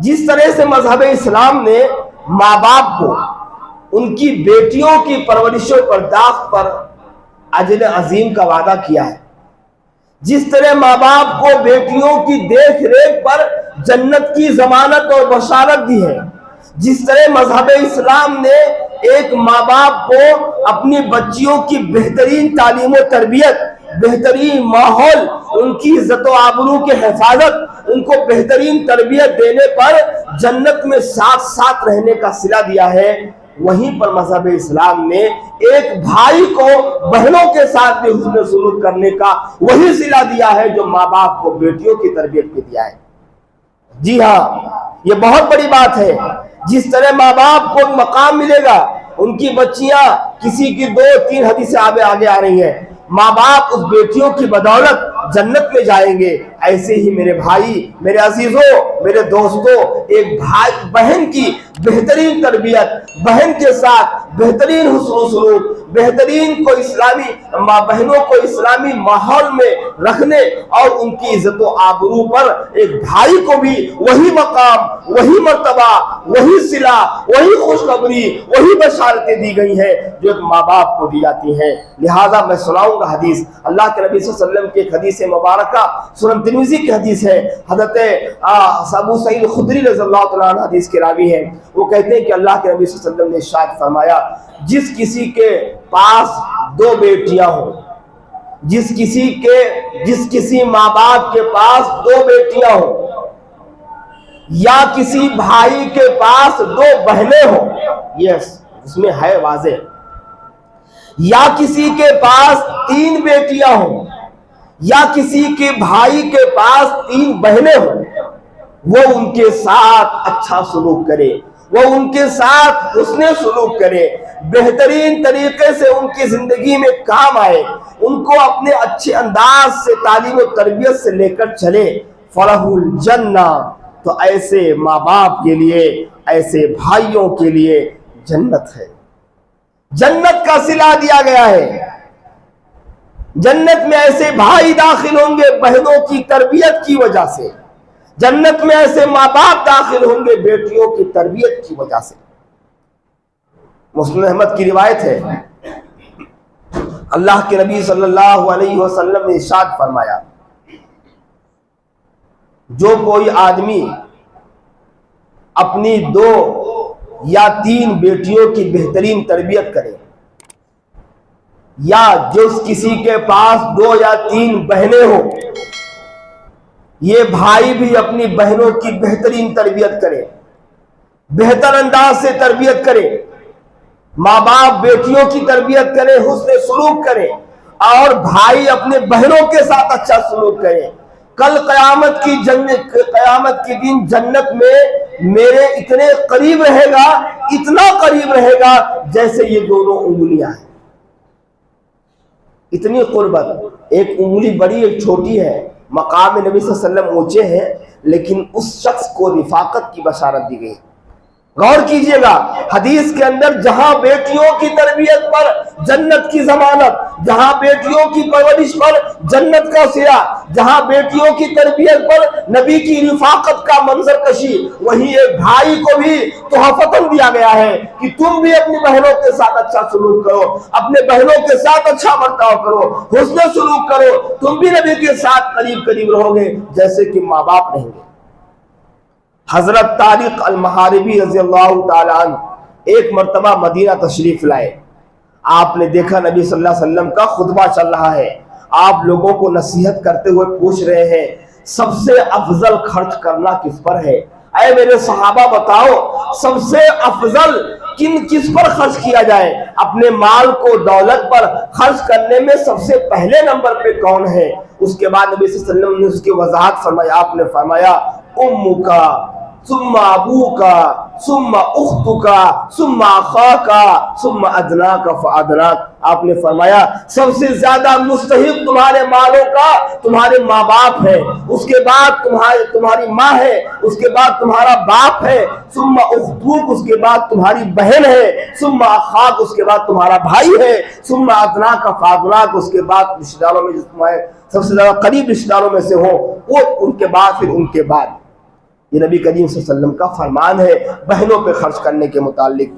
جس طرح سے مذہب اسلام نے ماں باپ کو ان کی بیٹیوں کی پرورش و پرداخت پر اجر عظیم کا وعدہ کیا ہے، جس طرح ماں باپ کو بیٹیوں کی دیکھ ریکھ پر جنت کی ضمانت اور بشارت دی ہے، جس طرح مذہب اسلام نے ایک ماں باپ کو اپنی بچیوں کی بہترین تعلیم و تربیت، بہترین ماحول، ان کی عزت و آبرو کی حفاظت، ان کو بہترین تربیت دینے پر جنت میں ساتھ ساتھ رہنے کا صلہ دیا ہے، وہیں پر مذہب اسلام نے ایک بھائی کو بہنوں کے ساتھ بھی حسن سلوک کرنے کا وہی صلہ دیا ہے جو ماں باپ کو بیٹیوں کی تربیت پہ دیا ہے۔ جی ہاں، یہ بہت بڑی بات ہے۔ جس طرح ماں باپ کو مقام ملے گا، ان کی بچیاں کسی کی 2-3 حدیثیں آگے آ رہی ہیں، ماں باپ اس بیٹیوں کی بدولت جنت میں جائیں گے، ایسے ہی میرے بھائی، میرے عزیزوں، میرے دوستوں، ایک بھائی بہن کی بہترین تربیت، بہن کے ساتھ بہترین حسن و سلوک، بہترین کو اسلامی ماں بہنوں کو اسلامی ماحول میں رکھنے اور ان کی عزت و آبرو پر ایک بھائی کو بھی وہی مقام، وہی مرتبہ، وہی صلہ، وہی خوشخبری، وہی بشارتیں دی گئی ہیں جو ایک ماں باپ کو دی جاتی ہیں۔ لہٰذا میں سناؤں گا حدیث، اللہ کے نبی صلی اللہ علیہ وسلم کی ایک حدیث مبارکہ سنن ترمذی کی حدیث ہے، حضرت ابو سعید خدری رضی اللہ تعالیٰ عنہ حدیث کے راوی ہیں، وہ کہتے ہیں کہ اللہ کے نبی صلی اللہ علیہ وسلم نے ارشاد فرمایا، جس کسی کے پاس 2 بیٹیاں ہوں، جس کسی ماں باپ کے پاس 2 بیٹیاں ہوں، یا کسی بھائی کے پاس 2 بہنیں ہوں، یس اس میں ہے واضح، یا کسی کے پاس 3 بیٹیاں ہوں، یا کسی کے بھائی کے پاس 3 بہنیں ہوں، وہ ان کے ساتھ اچھا سلوک کرے، وہ ان کے ساتھ حسن سلوک کرے، بہترین طریقے سے ان کی زندگی میں کام آئے، ان کو اپنے اچھے انداز سے تعلیم و تربیت سے لے کر چلے، فَلَهُ الْجَنَّةُ، تو ایسے ماں باپ کے لیے، ایسے بھائیوں کے لیے جنت ہے، جنت کا صلہ دیا گیا ہے۔ جنت میں ایسے بھائی داخل ہوں گے بہنوں کی تربیت کی وجہ سے، جنت میں ایسے ماں باپ داخل ہوں گے بیٹیوں کی تربیت کی وجہ سے۔ مسلم احمد کی روایت ہے، اللہ کے نبی صلی اللہ علیہ وسلم نے ارشاد فرمایا، جو کوئی آدمی اپنی 2 یا 3 بیٹیوں کی بہترین تربیت کرے، یا جس کسی کے پاس 2 یا 3 بہنیں ہوں، یہ بھائی بھی اپنی بہنوں کی بہترین تربیت کرے، بہتر انداز سے تربیت کرے، ماں باپ بیٹیوں کی تربیت کرے، حسن سلوک کرے، اور بھائی اپنے بہنوں کے ساتھ اچھا سلوک کرے، کل قیامت کی دن جنت میں میرے اتنے قریب رہے گا، اتنا قریب رہے گا جیسے یہ دونوں انگلیاں ہیں، اتنی قربت، ایک انگلی بڑی ایک چھوٹی ہے، مقام نبی صلی اللہ علیہ وسلم اونچے ہیں، لیکن اس شخص کو رفاقت کی بشارت دی گئی۔ غور کیجئے گا، حدیث کے اندر جہاں بیٹیوں کی تربیت پر جنت کی ضمانت، جہاں بیٹیوں کی پرورش پر جنت کا صلہ، جہاں بیٹیوں کی تربیت پر نبی کی رفاقت کا منظر کشی، وہیں ایک بھائی کو بھی تحفتاً دیا گیا ہے کہ تم بھی اپنی بہنوں کے ساتھ اچھا سلوک کرو، اپنے بہنوں کے ساتھ اچھا برتاؤ کرو، حسن سلوک کرو، تم بھی نبی کے ساتھ قریب قریب رہو گے جیسے کہ ماں باپ رہیں گے۔ حضرت طارق المحاربی رضی اللہ تعالیٰ عنہ ایک مرتبہ مدینہ تشریف لائے، آپ نے دیکھا نبی صلی اللہ علیہ وسلم کا خطبہ چل رہا ہے، آپ لوگوں کو نصیحت کرتے ہوئے پوچھ رہے ہیں سب سے افضل خرچ کرنا کس پر ہے؟ اے میرے صحابہ بتاؤ سب سے افضل کس پر خرچ کیا جائے؟ اپنے مال کو دولت پر خرچ کرنے میں سب سے پہلے نمبر پہ کون ہے؟ اس کے بعد نبی صلی اللہ علیہ وسلم نے اس کی وضاحت فرمائی، آپ نے فرمایا امکا ثم ابوکا ثم اختکا ثم اخاکا ثم ادناکا فادناک، آپ نے فرمایا سب سے زیادہ مستحق تمہارے مالوں کا تمہارے ماں باپ ہے، اس کے بعد تمہاری ماں ہے، اس کے بعد تمہارا باپ ہے، ثم اختوک اس کے بعد تمہاری بہن ہے، ثم اخاک اس کے بعد تمہارا بھائی ہے، ثم ادناکا فادناک اس کے بعد رشتہ داروں میں جو تمہارے سب سے زیادہ قریب رشتہ داروں میں سے ہو وہ ان کے بعد، پھر ان کے بعد۔ یہ نبی کریم صلی اللہ علیہ وسلم کا فرمان ہے بہنوں پہ خرچ کرنے کے متعلق.